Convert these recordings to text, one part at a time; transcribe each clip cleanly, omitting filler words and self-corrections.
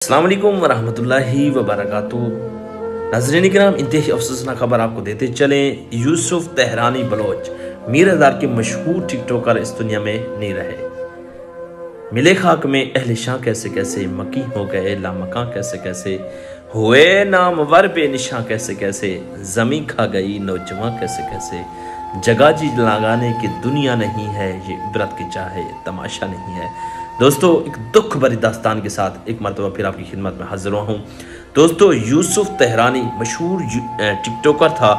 अस्सलाम वालेकुम वरहमतुल्लाहि वबरकातुहू। नाज़रीन किराम, इंतहाई अफसोसनाक खबर आपको देते चलें, यूसुफ तेहरानी बलोच मीर हज़ार के मशहूर टिकटॉकर इस दुनिया में नहीं रहे। मिले खाक में अहले शाह कैसे कैसे, मकी हो गए लामकां कैसे कैसे, हुए नामवर बेनिशां कैसे कैसे, जमी खा गई नौजवां कैसे कैसे, जगह जी लगाने की दुनिया नहीं है, ये इबरत की चाहे तमाशा नहीं है। दोस्तों, एक दुख भरी दास्तान के साथ एक मरतबा फिर आपकी खिदमत में हाजिर हुआ हूँ। दोस्तों, यूसुफ तेहरानी मशहूर टिकटॉकर था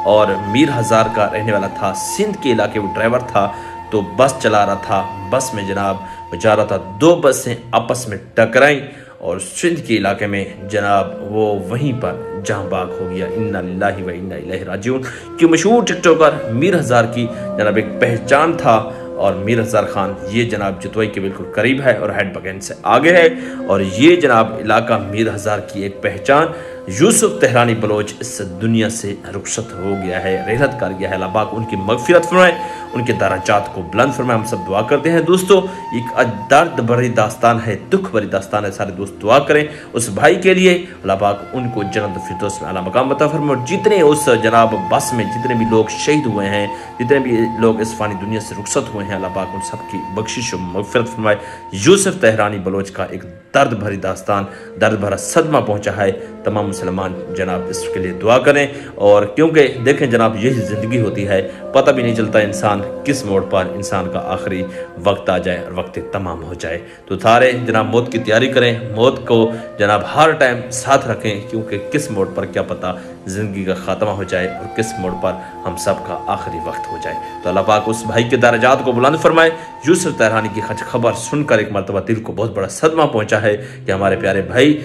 और मीर हज़ार का रहने वाला था। सिंध के इलाके वो ड्राइवर था, तो बस चला रहा था। बस में जनाब वो जा रहा था, दो बसें आपस में टकराई और सिंध के इलाके में जनाब वो वहीं पर जहां बाग हो गया। इन्ना लिल्लाहि व इन्ना इलैहि राजिऊन। कि मशहूर टिकटॉकर मीर हज़ार की जनाब एक पहचान था और मीर हज़ार खान ये जनाब जतवई के बिल्कुल करीब है और हेड बगैन से आगे है। और ये जनाब इलाका मीर हज़ार की एक पहचान। यूसुफ तेहरानी बलोच इस दुनिया से रुखसत हो गया है, रेहलत कर गया है। अल्लाह पाक उनकी मगफिरत फरमाए, उनके दराजात को बुलंद फरमाए। हम सब दुआ करते हैं। दोस्तों, एक दर्द भरी दास्तान है, दुख भरी दास्तान है। सारे दोस्त दुआ करें उस भाई के लिए, अल्लाह पाक उनको जन्नत फिरदौस में आला मकाम अता फरमाए। और जितने उस जनाब बस में जितने भी लोग शहीद हुए हैं, जितने भी लोग इस फानी दुनिया से रुखसत हुए हैं, अल्लाह पाक उन सबकी बख्शिश और मगफिरत फरमाए। यूसुफ तेहरानी बलोच का एक दर्द भरी दास्तान, दर्द भरा सदमा पहुंचा है। तमाम मुसलमान जनाब इसके लिए दुआ करें। और क्योंकि देखें जनाब, यही ज़िंदगी होती है, पता भी नहीं चलता इंसान किस मोड़ पर इंसान का आखिरी वक्त आ जाए और वक्त तमाम हो जाए। तो सारे जनाब मौत की तैयारी करें, मौत को जनाब हर टाइम साथ रखें, क्योंकि किस मोड़ पर क्या पता ज़िंदगी का ख़ात्मा हो जाए और किस मोड़ पर हम सब का आखिरी वक्त हो जाए। तो अल्लाह पाक उस भाई के दराजात को बुलंद फरमाए। यूसुफ तेहरानी की खबर सुनकर एक मरतबा दिल को बहुत बड़ा सदमा पहुंचा है कि हमारे प्यारे भाई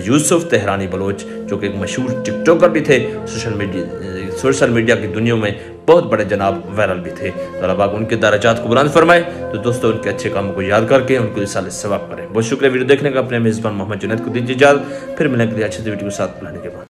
यूसुफ तेहरानी बलोच, जो कि एक मशहूर टिकटॉकर भी थे, सोशल मीडिया की दुनिया में बहुत बड़े जनाब वायरल भी थे। तो अल्लाह पाक उनके दराजात को बुलंद फरमाए। तो दोस्तों, उनके अच्छे कामों को याद करके उनको इसाले सवाब करें। बहुत शुक्रिया वीडियो देखने का। अपने मेज़बान मोहम्मद जुनैद को दीजिए इजाज़त। फिर मिलेंगे अच्छे वीडियो के साथ बुलाने के बाद।